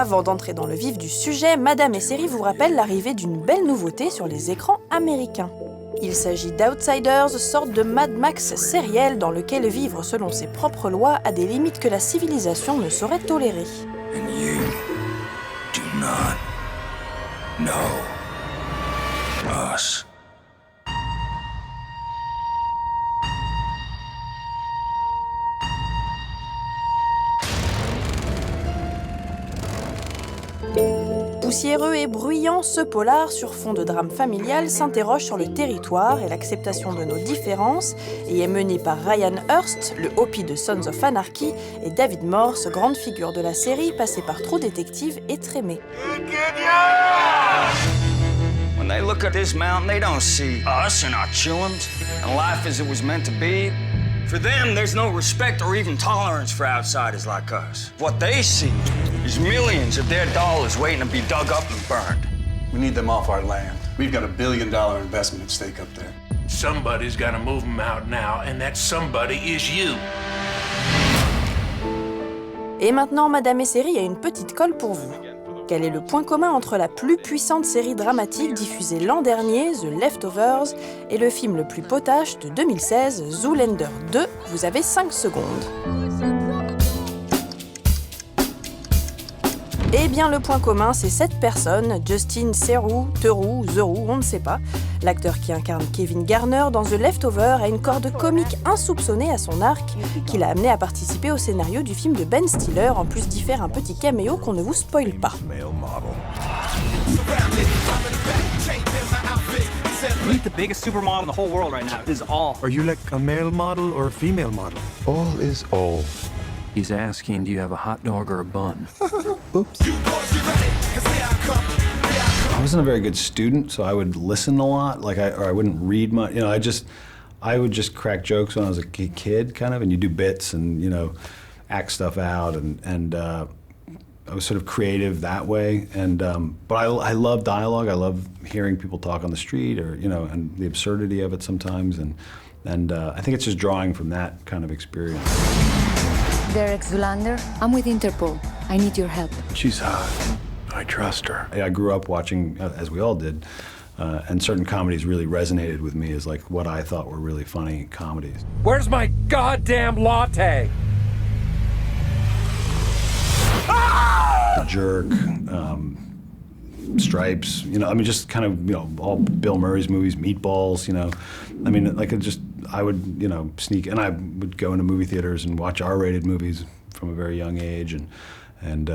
Avant d'entrer dans le vif du sujet, Madame et Série vous rappelle l'arrivée d'une belle nouveauté sur les écrans américains. Il s'agit d'Outsiders, sorte de Mad Max sériel dans lequel vivre selon ses propres lois a des limites que la civilisation ne saurait tolérer. And you do not know us. Poussiéreux et bruyant, ce polar, sur fond de drame familial, s'interroge sur le territoire et l'acceptation de nos différences et est mené par Ryan Hurst, le Hopi de Sons of Anarchy, et David Morse, grande figure de la série, passée par True Detective et Trémé. When they look at this mountain, they don't see us and our chillums and life as it was meant to be. For them, there's no respect or even tolerance for outsiders like us. What they see is millions of their dollars waiting to be dug up and burned. We need them off our land. We've got $1 billion investment at stake up there. Somebody's got to move them out now, and that somebody is you. Et maintenant, Madame et Série a une petite colle pour vous. Quel est le point commun entre la plus puissante série dramatique diffusée l'an dernier, The Leftovers, et le film le plus potache de 2016, Zoolander 2 ? Vous avez 5 secondes. Eh bien, le point commun, c'est cette personne, Justin Theroux, on ne sait pas. L'acteur qui incarne Kevin Garner dans The Leftovers a une corde comique insoupçonnée à son arc, qui l'a amené à participer au scénario du film de Ben Stiller, en plus d'y faire un petit caméo qu'on ne vous spoile pas. Meet the biggest supermodel in the whole world right now. This is all. Are you like a male model or a female model? All is all. He's asking, do you have a hot dog or a bun? Oops. I wasn't a very good student, so I would listen a lot, or I wouldn't read much. You know, I would just crack jokes when I was a kid, kind of, and you do bits and, you know, act stuff out, and I was sort of creative that way. But I love dialogue. I love hearing people talk on the street, or, you know, and the absurdity of it sometimes, and I think it's just drawing from that kind of experience. Derek Zoolander, I'm with Interpol. I need your help. She's hot. I trust her. I grew up watching, as we all did, and certain comedies really resonated with me as like what I thought were really funny comedies. Where's my goddamn latte? The Jerk, Stripes, you know, I mean, just kind of, you know, all Bill Murray's movies, Meatballs, you know. I mean, like, I would, you know, sneak, and I would go into movie theaters and watch R-rated movies from a very young age, and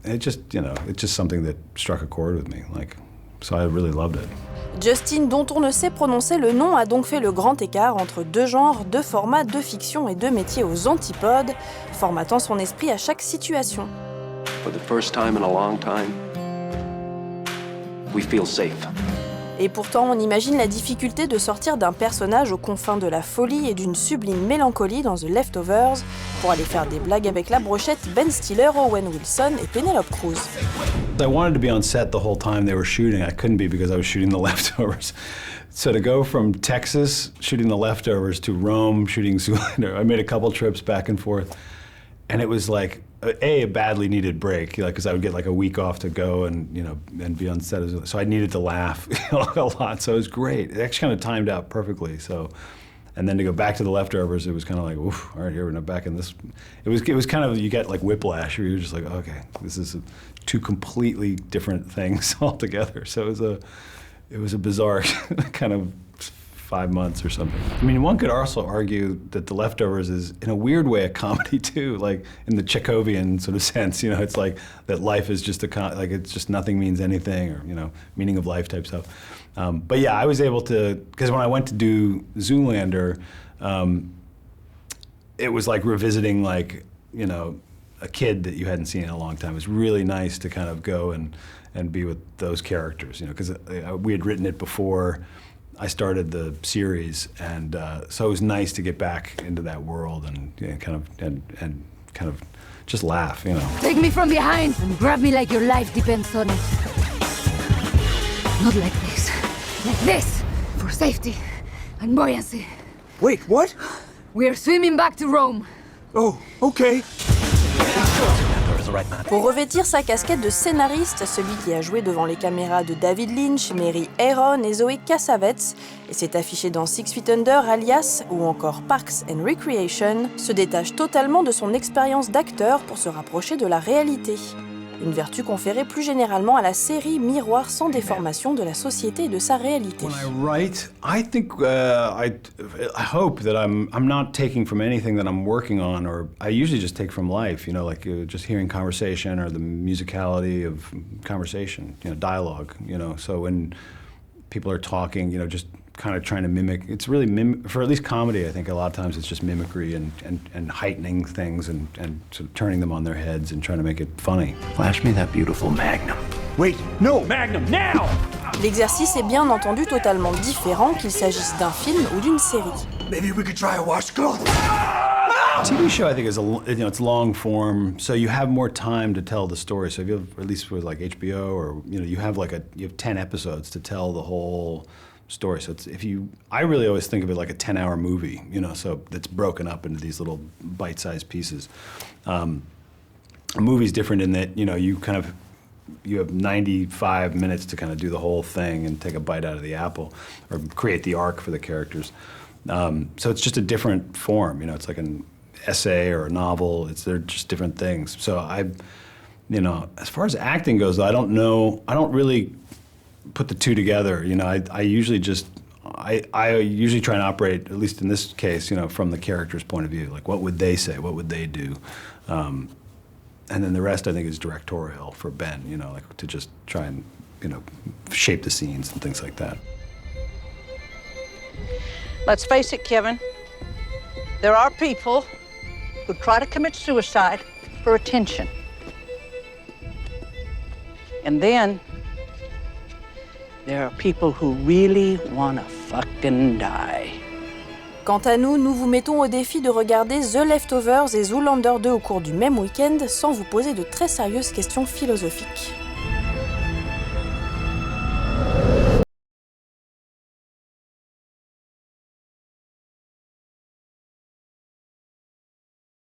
it just, you know, it's just something that struck a chord with me, like, so I really loved it. Justin, dont on ne sait prononcer le nom, a donc fait le grand écart entre deux genres, deux formats, deux fictions et deux métiers aux antipodes, formatant son esprit à chaque situation. For the first time in a long time, we feel safe. Et pourtant, on imagine la difficulté de sortir d'un personnage aux confins de la folie et d'une sublime mélancolie dans The Leftovers pour aller faire des blagues avec la brochette Ben Stiller, Owen Wilson et Penelope Cruz. I wanted to be on set the whole time they were shooting. I couldn't be because I was shooting The Leftovers. So to go from Texas shooting The Leftovers to Rome shooting Zoolander, I made a couple trips back and forth, and it was like a badly needed break, like, because I would get like a week off to go and, you know, and be on set. So I needed to laugh a lot. So it was great. It actually kind of timed out perfectly. So, and then to go back to The Leftovers, it was kind of like, oof, all right, here we're now back in this. It was kind of, you get like whiplash, where you're just like, okay, this is two completely different things altogether. So it was a bizarre kind of 5 months or something. I mean, one could also argue that The Leftovers is, in a weird way, a comedy too, like in the Chekhovian sort of sense. You know, it's like that life is just like it's just nothing means anything, or, you know, meaning of life type stuff. But yeah, I was able to, because when I went to do Zoolander, it was like revisiting, like, you know, a kid that you hadn't seen in a long time. It was really nice to kind of go and be with those characters, you know, because we had written it before I started the series, and so it was nice to get back into that world and, you know, kind of just laugh, you know. Take me from behind and grab me like your life depends on it. Not like this. Like this, for safety and buoyancy. Wait, what? We are swimming back to Rome. Oh, okay. the right man. Pour revêtir sa casquette de scénariste, celui qui a joué devant les caméras de David Lynch, Mary Aaron et Zoé Cassavetes, et s'est affiché dans 6 Feet Under, Alias ou encore Parks and Recreation, se détache totalement de son expérience d'acteur pour se rapprocher de la réalité. Une vertu conférée plus généralement à la série miroir sans déformation de la société et de sa réalité. When I write, I think I hope that I'm not taking from anything that I'm working on, or I usually just take from life. You know, like just hearing conversation or the musicality of conversation. You know, dialogue. You know, so when people are talking, you know, just kind of trying to mimic. It's really for at least comedy. I think a lot of times it's just mimicry and heightening things and sort of turning them on their heads and trying to make it funny. Flash me that beautiful Magnum. Wait, no! Magnum, now! L'exercice est bien entendu totalement différent qu'il s'agisse d'un film ou d'une série. Maybe we could try a washcloth. TV show, I think, is it's long form, so you have more time to tell the story. So if you have, at least with like HBO, or you have 10 episodes to tell the whole story. So I really always think of it like a 10-hour movie, so it's broken up into these little bite-sized pieces. A movie's different in that, you have 95 minutes to kind of do the whole thing and take a bite out of the apple, or create the arc for the characters. So it's just a different form, it's like an essay or a novel. They're just different things. So as far as acting goes, I don't really put the two together. I usually try and operate, at least in this case, from the character's point of view. Like, what would they say? What would they do? And then the rest, I think, is directorial for Ben. To just try and shape the scenes and things like that. Let's face it, Kevin. There are people who try to commit suicide for attention. And then there are people who really wanna fucking die. Quant à nous, nous vous mettons au défi de regarder The Leftovers et Zoolander 2 au cours du même week-end sans vous poser de très sérieuses questions philosophiques.